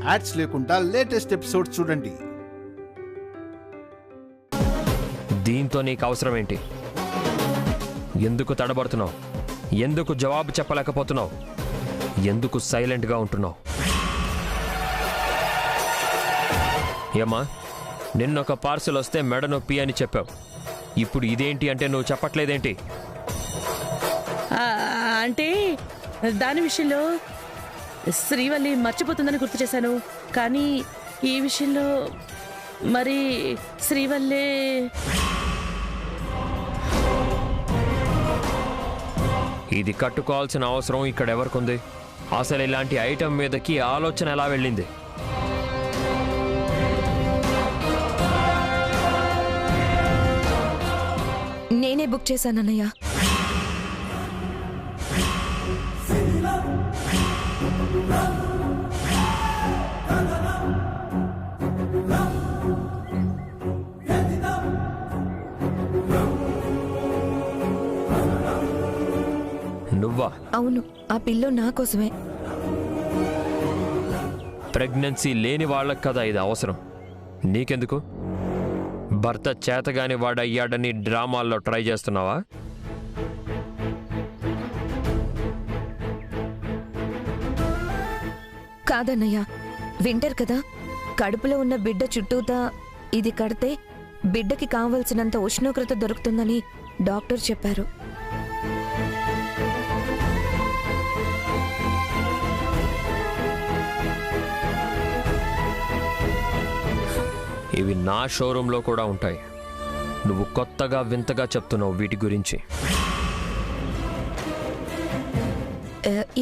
Ads లేకుండా latest episodes చూడండి. దీంతో నీకు అవసరం ఏంటి? ఎందుకు తడబడుతున్నావు? ఎందుకు జవాబు చెప్పలేకపోతున్నావు? ఎందుకు సైలెంట్గా ఉంటున్నావు? ఏమ్మా, నిన్నొక పార్సల్ వస్తే మెడ నొప్పి అని చెప్పావు. ఇప్పుడు ఇదేంటి అంటే నువ్వు చెప్పట్లేదేంటి? అంటే దాని విషయంలో శ్రీవల్లి మర్చిపోతుందని గుర్తు చేశాను. కానీ ఈ విషయంలో మరి శ్రీవల్లే ఇది కట్టుకోవాల్సిన అవసరం ఇక్కడ ఎవరికుంది? అసలు ఇలాంటి ఐటెం మీదకి ఆలోచన ఎలా వెళ్ళింది? నేనే బుక్ చేశానన్నయ్య. నువ్వా? అవును, ఆ పిల్లో నా కోసమే. ప్రెగ్నెన్సీ లేని వాళ్ళకి కదా ఇది అవసరం. నీకెందుకు? భర్త చేతగాని వాడయ్యాడని డ్రామాల్లో ట్రై చేస్తున్నావా? కాదన్నయ్య, వింటర్ కదా, కడుపులో ఉన్న బిడ్డ చుట్టూతా ఇది కడితే బిడ్డకి కావలసినంత ఉష్ణోగ్రత దొరుకుతుందని డాక్టర్ చెప్పారు. ఇవి నా షోరూంలో కూడా ఉంటాయి. నువ్వు కొత్తగా వింతగా చెప్తున్నావు వీటి గురించి.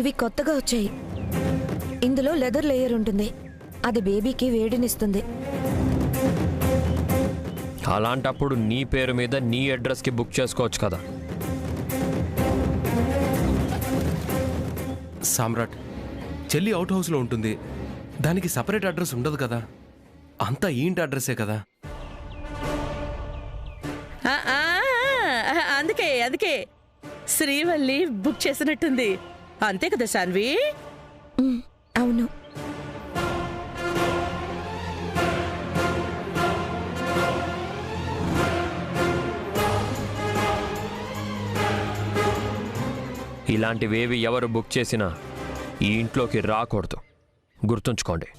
ఇవి కొత్తగా వచ్చాయి. ఇందులో లెదర్ లేయర్ ఉంటుంది. అది బేబీకి వేడినిస్తుంది. అలాంటప్పుడు నీ పేరు మీద నీ అడ్రస్కి బుక్ చేసుకోవచ్చు కదా. సామ్రాట్, చెల్లి అవుట్ హౌస్లో ఉంటుంది. దానికి సపరేట్ అడ్రస్ ఉండదు కదా. అంతా ఏంటి అడ్రస్సే కదా. అందుకే శ్రీవల్లి బుక్ చేసినట్టుంది. అంతే కదా శాన్వి? అవును. ఇలాంటివేవి ఎవరు బుక్ చేసినా ఈ ఇంట్లోకి రాకూడదు. గుర్తుంచుకోండి.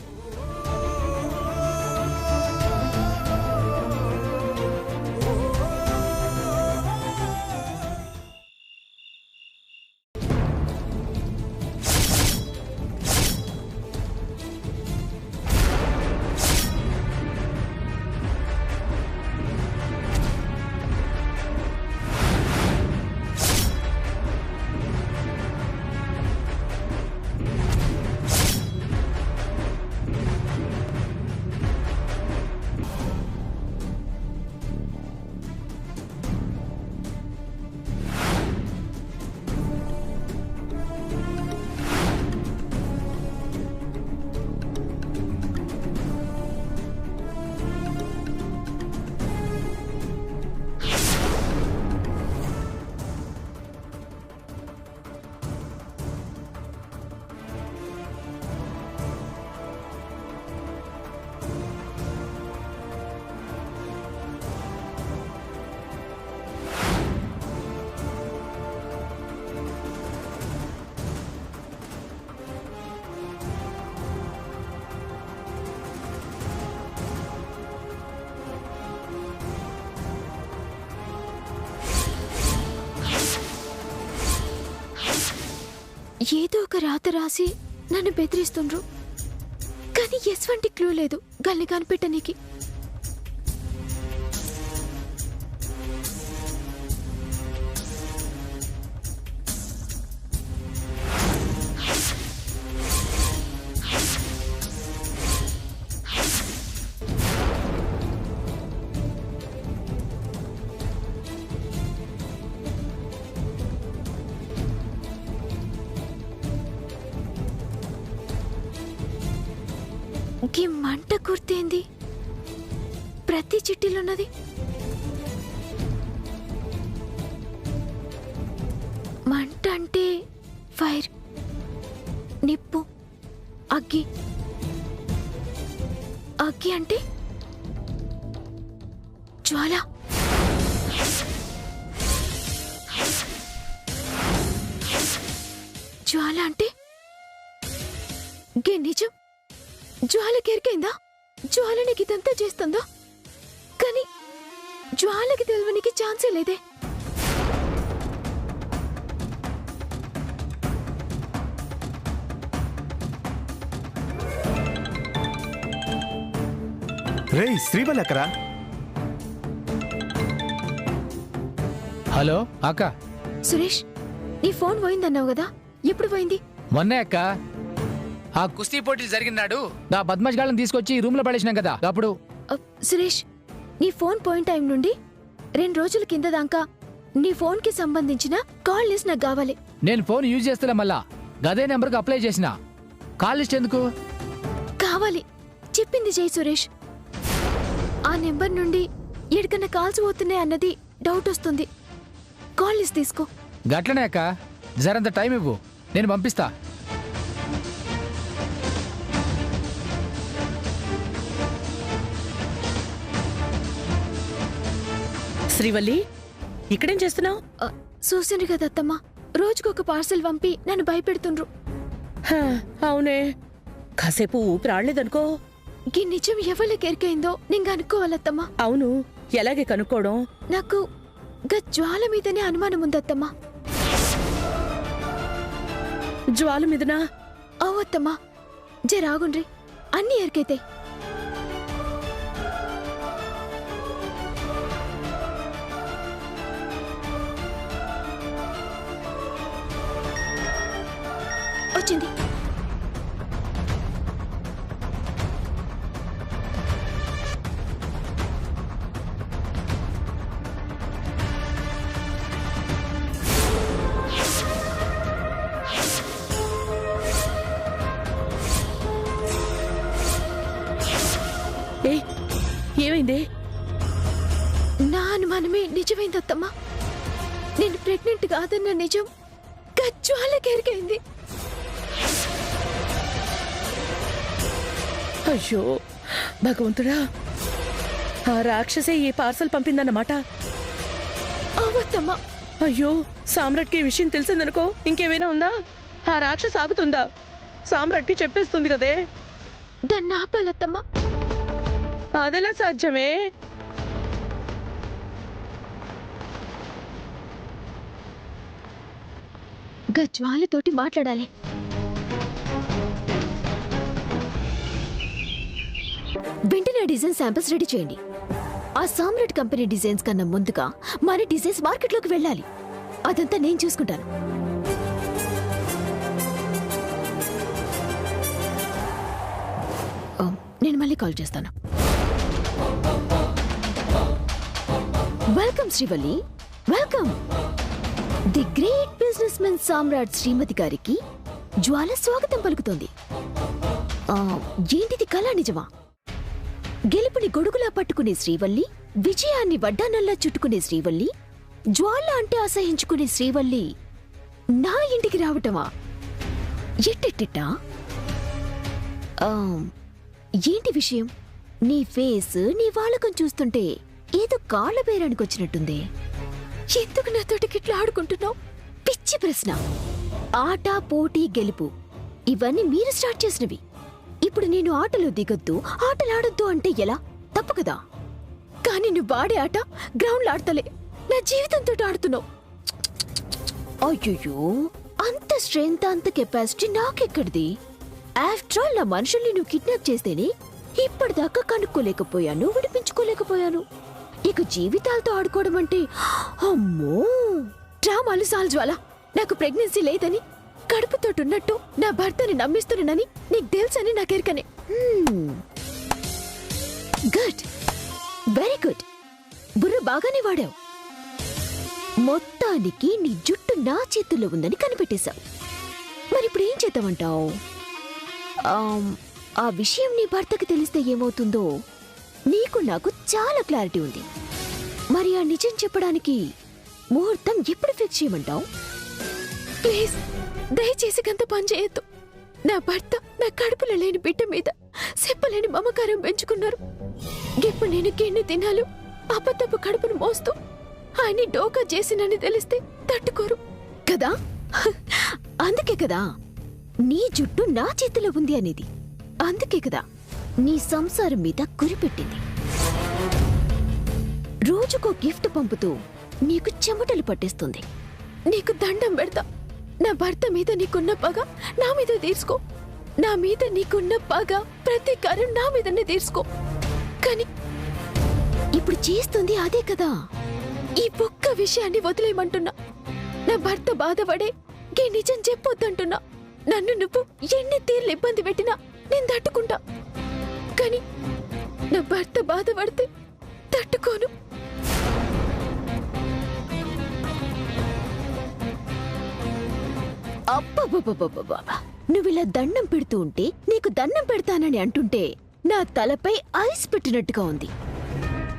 ఏదో ఒక రాత రాసి నన్ను బెదిరిస్తుండ్రు. కానీ ఎటువంటి క్లూ లేదు గల్ని కనిపెట్టనీకి. ఈ మంట గుర్తేంది ప్రతి చిట్టిలున్నది? మంట అంటే ఫైర్, నిప్పు, అగ్గి. అగ్గి అంటే జ్వాల. జ్వాల అంటే నిజం. జ్వాలకి ఎరికైందా? జ్వాలనికి ఇదంతా చేస్తుందా? కానీ జ్వాలకి తెలియనికి ఛాన్సే లేదే. రేయ్ శ్రీవల్లి అక్కరా? హలో అక్క. సురేష్, నీ ఫోన్ పోయిందన్నావు కదా, ఎప్పుడు పోయింది? మొన్నే అక్క. ఆ కుస్తీ పోటీలు జరిగినాడు నా బద్మాష్ గాళ్ళని తీసుకొచ్చి రూమ్ లో పడేసినాం కదా అప్పుడు. సురేష్, నీ ఫోన్ పోయిన టైం నుండి 2 రోజుల కింద దాకా నీ ఫోన్ కి సంబంధించిన కాల్ లిస్ట్ నాకు కావాలి. నేను ఫోన్ యూజ్ చేస్తలే, మళ్ళా గదే నెంబర్కి అప్లై చేసిన. కాల్ లిస్ట్ ఎందుకు కావాలి? చెప్పింది జై సురేష్. ఆ నెంబర్ నుండి ఎక్కడికన్నా కాల్స్ పోతున్నాయి అన్నది డౌట్ వస్తుంది. కాల్ లిస్ట్ తీసుకో. గట్లనే అక్క, జరంత టైం ఇవ్వు, నేను పంపిస్తా. శ్రీవల్లి, ఇక్కడేం చేస్తున్నావు? చూసిండ్రు కదా అత్తమ్మ, రోజుకొక పార్సెల్ పంపి నన్ను భయపెడుతుండ్రు. అవునే, కాసేపు ఊపిరి ఆడలేదనుకో. ఈ నిజం ఎవరికి ఎరికైందో నేను కనుక్కోవాలత్తమ్మా. అవును, ఎలాగే కనుక్కోవడం? నాకు జ్వాల మీదనే అనుమానం ఉందత్తమ్మా. జ్వాల మీదనా? అవత్తమ్మా, జరాగుండ్రి, అన్ని ఎరికైతే. వచ్చింది. ఏమైంది? నా అనుమానమే నిజమైందత్తమ్మా. నేను ప్రెగ్నెంట్ కాదన్న నిజం జ్వాలకి ఎరికైంది. అయ్యో భగవంతుడా, ఆ రాక్షసే ఈ పార్సల్ పంపిందన్నమాట. అవత్తమ్మా. అయ్యో, సామ్రాట్కి ఈ విషయం తెలిసిందనుకో, ఇంకేమైనా ఉందా? ఆ రాక్షస ఆగుతుందా? సామ్రాట్కి చెప్పేస్తుంది కదే. దాన్ని ఆపాలత్తమ్మా. అదెలా సాధ్యమే? జ్వాలతోటి మాట్లాడాలి. వెంటనే డిజైన్ శాంపిల్స్ రెడీ చేయండి. ఆ సామ్రాట్ కంపెనీ డిజైన్స్ కన్నా ముందుగా మన డిజైన్స్ మార్కెట్లోకి వెళ్ళాలి. అదంతా నేను చూసుకుంటాను. నేను మళ్ళీ కాల్ చేస్తాను. Welcome Srivalli, welcome. The great business men Samrat Srimathi గారికి జ్వాల స్వాగతం పలుకుతోంది. ఏంటిది కళా నిజమా? గెలుపుని గొడుగులా పట్టుకునే శ్రీవల్లి, విజయాన్ని వడ్డానల్లా చుట్టుకునే శ్రీవల్లి, జ్వాల అంటే అసహించుకునే శ్రీవల్లి నా ఇంటికి రావటమా? ఎట్టెట్టా? ఏంటి విషయం? నీ ఫేస్, నీ వాళకం చూస్తుంటే ఏదో కాళ్ళ బేరానికి వచ్చినట్టుంది. ఎందుకు నాతోటి గిట్లా ఆడుకుంటున్నావు? పిచ్చి ప్రశ్న. ఆట, పోటీ, గెలుపు ఇవన్నీ మీరు స్టార్ట్ చేసినవి. ఇప్పుడు నేను ఆటలో దిగొద్దు, ఆటలాడొద్దు అంటే ఎలా? తప్పు కదా. కానీ నువ్వు ఆడే ఆట గ్రౌండ్లో ఆడతలే, నా జీవితంతో ఆడుతున్నావు. అయ్యో, అంత స్ట్రెంత్, అంత కెపాసిటీ నాకెక్కడిది? ఆఫ్టర్ ఆల్, నా మనుషుల్ని నువ్వు కిడ్నాప్ చేస్తేనే ఇప్పటిదాకా కనుక్కోలేకపోయాను, విడిపించుకోలేకపోయాను. ఇక జీవితాలతో ఆడుకోవడం అంటే అమ్మో. డ్రామాలు సాల్ జ్వాల. నాకు ప్రెగ్నెన్సీ లేదని, కడుపుతోటున్నట్టు నా భర్తని నమ్మిస్తున్నానని నీకు తెలుసని నాకెరకనే. Good, very good. బుర్ర బాగానే వాడావు. మొత్తానికి నీ జుట్టు నా చేతుల్లో ఉందని కనిపెట్టేశావు. మరి ఇప్పుడు ఏం చేద్దామంటావు? ఆ విషయం నీ భర్తకి తెలిస్తే ఏమవుతుందో నీకు నాకు చాలా క్లారిటీ ఉంది. మరి ఆ నిజం చెప్పడానికి ముహూర్తం ఎప్పుడు ఫిక్స్ చేయమంటావు? ప్లీజ్, దయచేసి గంత పని చేయొద్దు. నా భర్త నా కడుపులో లేని బిడ్డ మీద చెప్పలేని మమకారం పెంచుకున్నారు. ఇప్పుడు నేను గిన్నె తినాలు అబద్ధపు కడుపును మోస్తూ ఆయన్ని డోకా చేసినని తెలిస్తే తట్టుకోరు కదా. అందుకే కదా నీ జుట్టు నా చేతిలో ఉంది అనేది. అందుకే కదా నీ సంసారం మీద కురిపెట్టింది. రోజుకో గిఫ్ట్ పంపుతూ నీకు చెమటలు పట్టేస్తుంది. నీకు దండం పెడతా, నా భర్త మీద నీకున్న పగ నా మీద తీర్చుకో. నా మీద నీకున్న పగ ప్రతీకారం నా మీదనే తీర్చుకో. కానీ ఇప్పుడు చేస్తుంది అదే కదా. ఈ ఒక్క విషయాన్ని వదిలేయమంటున్నా. నా భర్త బాధపడే ఈ నిజం చెప్పొద్దంటున్నా. నన్ను నువ్వు ఎన్ని తీర్లు ఇబ్బంది పెట్టినా నేను తట్టుకుంటా. కానీ నా భర్త బాధపడితే తట్టుకోను. అబ్బబ్బబ్బబ్బబ్బబ్బా, నువ్విలా దండం పెడుతూ ఉంటే నీకు దండం పెడతానని అంటుంటే నా తలపై ఐస్ పెట్టినట్టుగా ఉంది.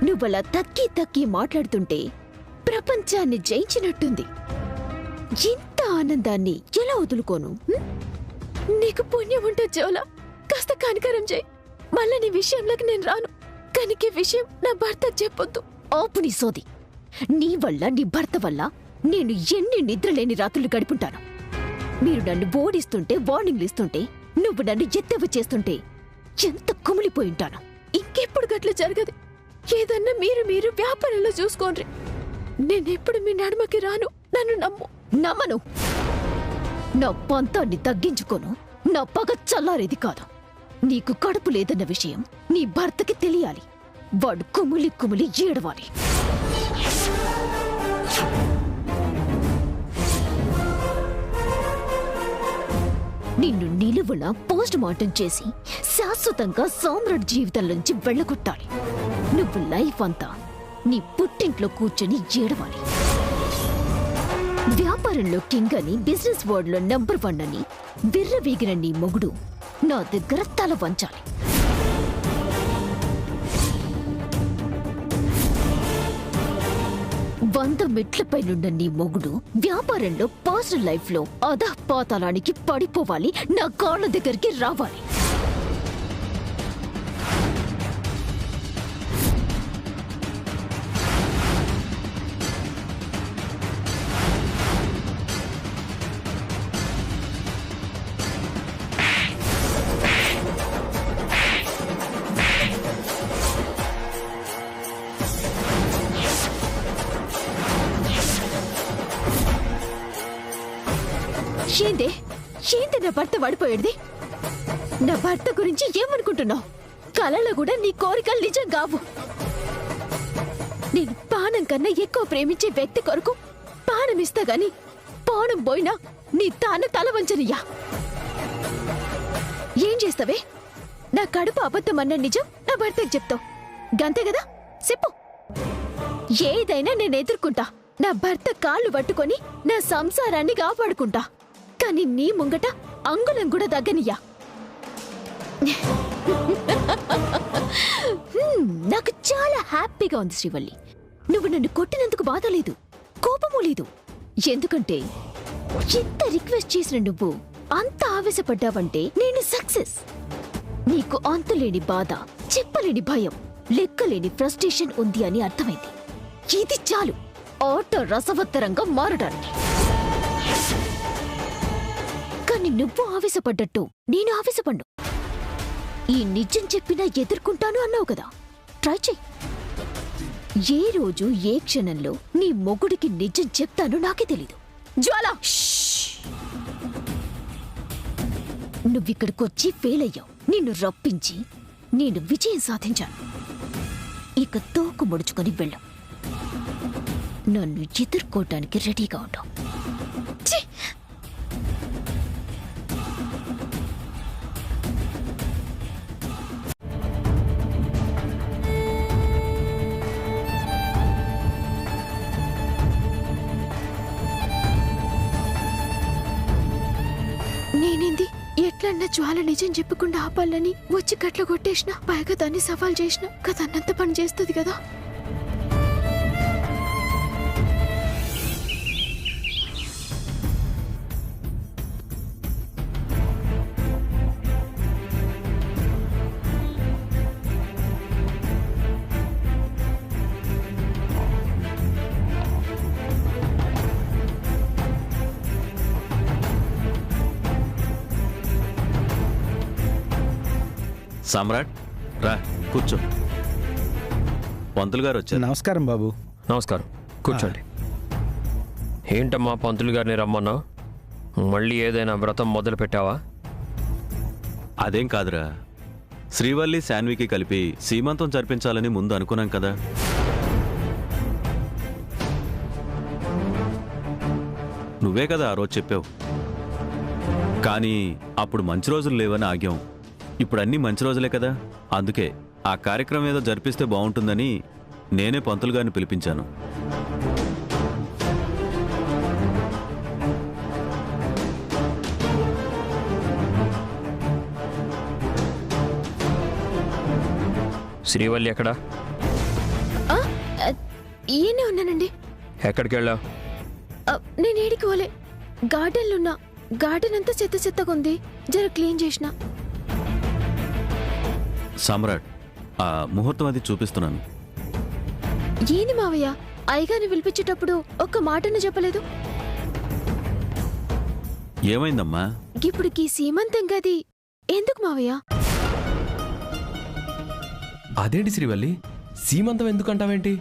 నువ్వలా తక్కి తక్కి మాట్లాడుతుంటే ప్రపంచాన్ని జయించినట్టుంది. ఇంత ఆనందాన్ని ఎలా వదులుకోను? నీకు పుణ్యం ఉంటే జోలా కాస్త కనికరం చేయి. మళ్ళా నీ విషయంలోకి నేను రాను. కనుక ఈ విషయం నా భర్త చెప్పొద్దు. ఆపు నీ సోది. నీ వల్ల నీ భర్త వల్ల నేను ఎన్ని నిద్రలేని రాత్రులు గడుపుంటాను. మీరు నన్ను ఓడిస్తుంటే వార్నింగ్లు ఇస్తుంటే నువ్వు నన్ను ఎత్తెవ చేస్తుంటే ఎంత కుమిలిపోయింటాను. ఇంకెప్పుడు గట్ల జరగదు. ఏదన్నా మీరు వ్యాపారంలో చూసుకోండి. నేనెప్పుడు మీ నడుమకి రాను. నన్ను నమ్మను. నా పంతాన్ని తగ్గించుకోను. నా పగ చల్లారేది కాదు. నీకు కడుపు లేదన్న విషయం నీ భర్తకి తెలియాలి. వాడు కుమిలి కుమిలి ఏడవాలి. నిన్ను నిలువులా పోస్ట్ మార్టం చేసి శాశ్వతంగా సామ్రాట్ జీవితం నుంచి వెళ్ళగొట్టాలి. నువ్వు లైఫ్ అంతా నీ పుట్టింట్లో కూర్చొని ఏడవాలి. వ్యాపారంలో కింగ్ అని, బిజినెస్ వరల్డ్ లో నెంబర్ 1 అని విర్రవీగిన నీ మొగుడు నా దగ్గర తల వంచాలి. వంద మెట్లపైనున్న నీ మొగుడు వ్యాపారంలో పర్సనల్ లైఫ్ లో అధపాతాళానికి పడిపోవాలి. నా కాళ్ళ దగ్గరికి రావాలి. ఏందే నా భర్త పడిపోయేది? నా భర్త గురించి ఏమనుకుంటున్నావు? కలలో కూడా నీ కోరికలు నిజం కావు. నేను పానం కన్నా ఎక్కువ ప్రేమించే వ్యక్తి కొరకు పానం ఇస్తా గాని పానం పోయినా నీ తాను తల వంచనియ్యా. ఏం చేస్తావే? నా కడుపు అబద్ధమన్న నిజం నా భర్తకి చెప్తావు గంతే కదా. చెప్పు. ఏదైనా నేను ఎదుర్కొంటా. నా భర్త కాళ్ళు పట్టుకొని నా సంసారాన్ని కాపాడుకుంటా. కానీ నీ ముంగట అంగుళం కూడా దగ్గనియ్యా. నాకు చాలా హ్యాపీగా ఉంది శ్రీవల్లి. నువ్వు నన్ను కొట్టినందుకు బాధ లేదు, కోపము లేదు. ఎందుకంటే ఎంత రిక్వెస్ట్ చేసిన నువ్వు అంత ఆవేశపడ్డావంటే నేను సక్సెస్. నీకు అంతులేని బాధ, చెప్పలేని భయం, లెక్కలేని ఫ్రస్ట్రేషన్ ఉంది అని అర్థమైంది. ఇది చాలు ఆట రసవత్తరంగా మారడానికి. కానీ నువ్వు ఆవేశపడ్డట్టు నేను ఆవేశపడ్డు. ఈ నిజం చెప్పినా ఎదుర్కొంటాను అన్నావు కదా. ట్రై చెయ్యి. ఏ రోజు ఏ క్షణంలో నీ మొగుడికి నిజం చెప్తాను నాకే తెలీదు. జ్వాల, నువ్విక్కడికొచ్చి ఫెయిల్ అయ్యావు. నిన్ను రప్పించి నేను విజయం సాధించాను. ఇక తోకు ముడుచుకొని వెళ్ళావు. నన్ను ఎదుర్కోవటానికి రెడీగా ఉంటావు. నేనేంది ఎట్లన్నా జ్వాల నిజం చెప్పకుండా ఆపాలని వచ్చి కట్ల కొట్టేసిన, పైగా దాన్ని సవాల్ చేసిన కదా. అన్నంత పని చేస్తుంది కదా. సామ్రాట్ రా కూర్చో. పంతులు గారు వచ్చారు. నమస్కారం బాబు. నమస్కారం, కూర్చోండి. ఏంటమ్మా పంతులు గారిని రమ్మన్నా? మళ్ళీ ఏదైనా వ్రతం మొదలు పెట్టావా? అదేం కాదురా, శ్రీవల్లి శాన్వికి కలిపి సీమంతం జరిపించాలని ముందు అనుకున్నాం కదా. నువ్వే కదా ఆ రోజు చెప్పావు. కానీ అప్పుడు మంచి రోజులు లేవని ఆగాం. ఇప్పుడు అన్నీ మంచి రోజులే కదా, అందుకే ఆ కార్యక్రమం ఏదో జరిపిస్తే బాగుంటుందని నేనే పంతులు గారిని పిలిపించాను. శ్రీవల్లి ఎక్కడా? ఈయనే ఉన్నానండి. ఎక్కడికి వెళ్ళావు? నేను ఏడికి పోలే, గార్డెన్లో ఉన్నా. గార్డెన్ అంతా చెత్త చెత్తగా ఉంది, జర క్లీన్ చేసిన. సామ్రాట్, ఆ ముహూర్తం అది చూపిస్తున్నాను. ఏంది మావయ్య, అయ్యగారిని పిలిపించేటప్పుడు ఒక్క మాటను చెప్పలేదు? ఏమైందమ్మా? ఇప్పుడుకి సీమంతం గది ఎందుకు మావయ్య? అదేంటి శ్రీవల్లి, సీమంతం ఎందుకంటావేంటి?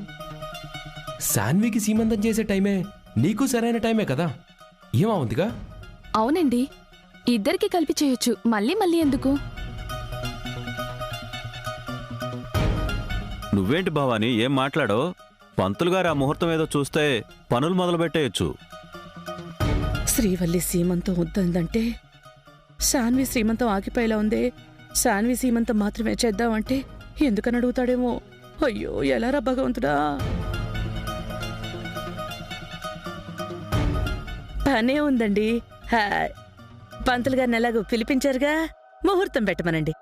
శాన్వికి సీమంతం చేసే టైమే నీకు సరైన టైమే కదా, ఏమావుందిగా? అవునండి, ఇద్దరికి కలిపి చేయొచ్చు, మళ్ళీ మళ్ళీ ఎందుకు? నువ్వేంటి భావాని ఏం మాట్లాడో? పంతులు గారు ఆ ముహూర్తం ఏదో చూస్తే పనులు మొదలు పెట్టేయచ్చు. శ్రీవల్లి సీమంతం వద్దందంటే శాన్వి శ్రీమంతం ఆగిపోయేలా ఉందే. శాన్వి సీమంతం మాత్రమే చేద్దామంటే ఎందుకని అడుగుతాడేమో. అయ్యో ఎలారా భగవంతుడా. పనే ఉందండి. పంతులు గారిని ఎలాగో పిలిపించారుగా, ముహూర్తం పెట్టమనండి.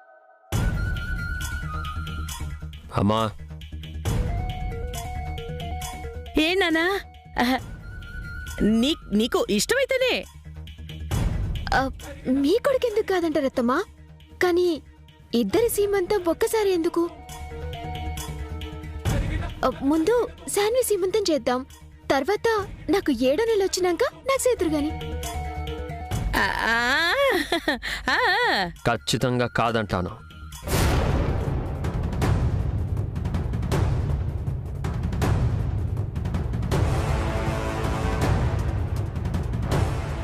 అమ్మా, ఏ నానా, నీకు ఇష్టమైతేనే. మీ కొడుకు ఎందుకు కాదంటారు అత్తమ్మా? కానీ ఇద్దరి సీమంతం ఒక్కసారి ఎందుకు? ముందు శాన్వి సీమంతం చేద్దాం, తర్వాత నాకు 7వ నెల వచ్చినాక నాకు చేతురు గాని. ఖచ్చితంగా కాదంటాను.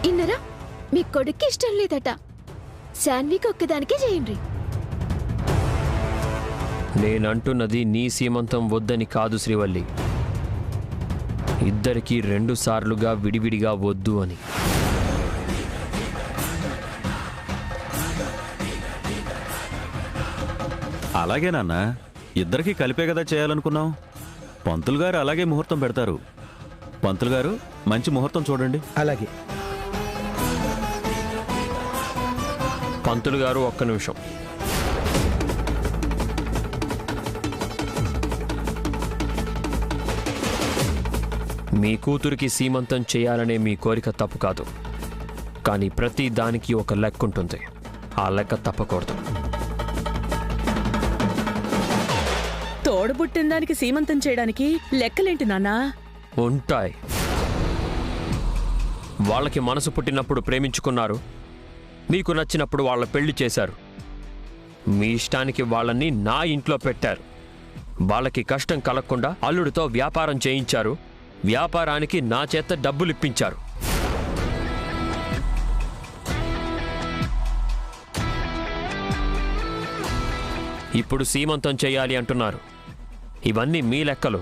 ఇన్నరా, మీ కొడుక్కి ఇష్టం లేదట, శాన్వికి ఒక్కదానికే చేయండి. నేనంటున్నది నీ సీమంతం వద్దని కాదు శ్రీవల్లి, ఇద్దరికీ 2 సార్లుగా విడివిడిగా వద్దు అని. అలాగే నాన్న, ఇద్దరికీ కలిపే కదా చేయాలనుకున్నాం. పంతులు గారు అలాగే ముహూర్తం పెడతారు. పంతులు గారు మంచి ముహూర్తం చూడండి. అలాగే. పంతులు గారు ఒక్క నిమిషం. మీ కూతురికి సీమంతం చేయాలనే మీ కోరిక తప్పు కాదు, కానీ ప్రతి దానికి ఒక లెక్క ఉంటుంది. ఆ లెక్క తప్పకూడదు. తోడబుట్టిన దానికి సీమంతం చేయడానికి లెక్కలేంటి నాన్నా? ఉంటాయి. వాళ్ళకి మనసు పుట్టినప్పుడు ప్రేమించుకున్నారు, మీకు నచ్చినప్పుడు వాళ్ళ పెళ్లి చేశారు. మీ ఇష్టానికి వాళ్ళని నా ఇంట్లో పెట్టారు. వాళ్ళకి కష్టం కలగకుండా అల్లుడితో వ్యాపారం చేయించారు. వ్యాపారానికి నా చేత డబ్బులిప్పించారు. ఇప్పుడు సీమంతం చేయాలి అంటున్నారు. ఇవన్నీ మీ లెక్కలు,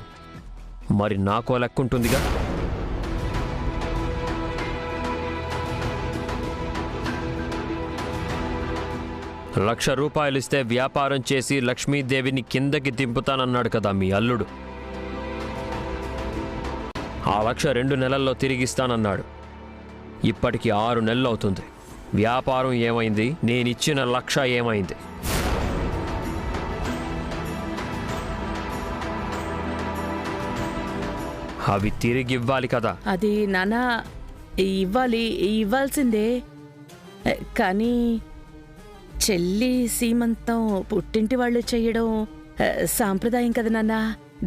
మరి నాకో లెక్కుంటుందిగా. ₹1,00,000 ఇస్తే వ్యాపారం చేసి లక్ష్మీదేవిని కిందకి దింపుతానన్నాడు కదా మీ అల్లుడు. ఆ 1,00,000 2 నెలల్లో తిరిగిస్తానన్నాడు. ఇప్పటికి 6 నెలలు అవుతుంది. వ్యాపారం ఏమైంది? నేనిచ్చిన 1,00,000 ఏమైంది? అవి తిరిగి ఇవ్వాలి కదా. అది నానా ఇవ్వాల్సిందే, కానీ చెల్లి సీమంతం పుట్టింటి వాళ్ళు చెయ్యడం సాంప్రదాయం కదా నాన్న.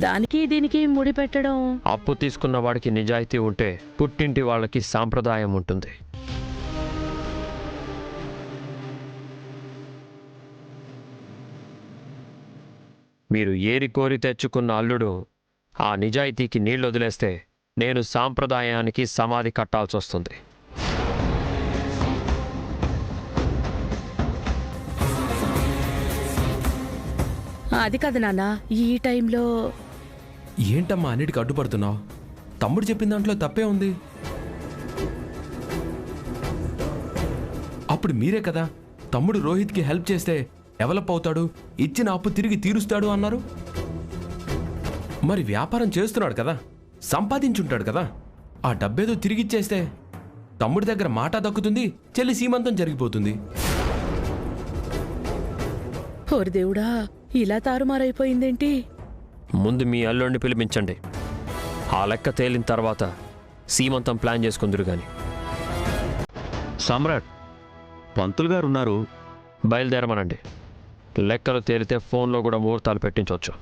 దానికి దీనికి ముడి పెట్టడం. అప్పు తీసుకున్న వాడికి నిజాయితీ ఉంటే పుట్టింటి వాళ్ళకి సాంప్రదాయం ఉంటుంది. మీరు ఏరి కోరి తెచ్చుకున్న అల్లుడు ఆ నిజాయితీకి నీళ్లు వదిలేస్తే నేను సాంప్రదాయానికి సమాధి కట్టాల్సి వస్తుంది. అది కాదు నాన్న, ఈ టైంలో ఏంటమ్మా అన్నిటికి అడ్డుపడుతున్నావు? తమ్ముడు చెప్పిన దాంట్లో తప్పే ఉంది. అప్పుడు మీరే కదా తమ్ముడు రోహిత్కి హెల్ప్ చేస్తే డెవలప్ అవుతాడు, ఇచ్చిన అప్పు తిరిగి తీరుస్తాడు అన్నారు. మరి వ్యాపారం చేస్తున్నాడు కదా, సంపాదించుంటాడు కదా, ఆ డబ్బేదో తిరిగిచ్చేస్తే తమ్ముడి దగ్గర మాట దక్కుతుంది, చెల్లి సీమంతం జరిగిపోతుంది. ఓరి దేవుడా, ఇలా తారుమారైపోయిందేంటి? ముందు మీ అల్లుడిని పిలిపించండి. ఆ లెక్క తేలిన తర్వాత సీమంతం ప్లాన్ చేసుకుందరు గాని. సమ్రాట్, పంతులు గారు ఉన్నారు. బయలుదేరమనండి. లెక్కలు తేలితే ఫోన్లో కూడా ముహూర్తాలు పెట్టించవచ్చు.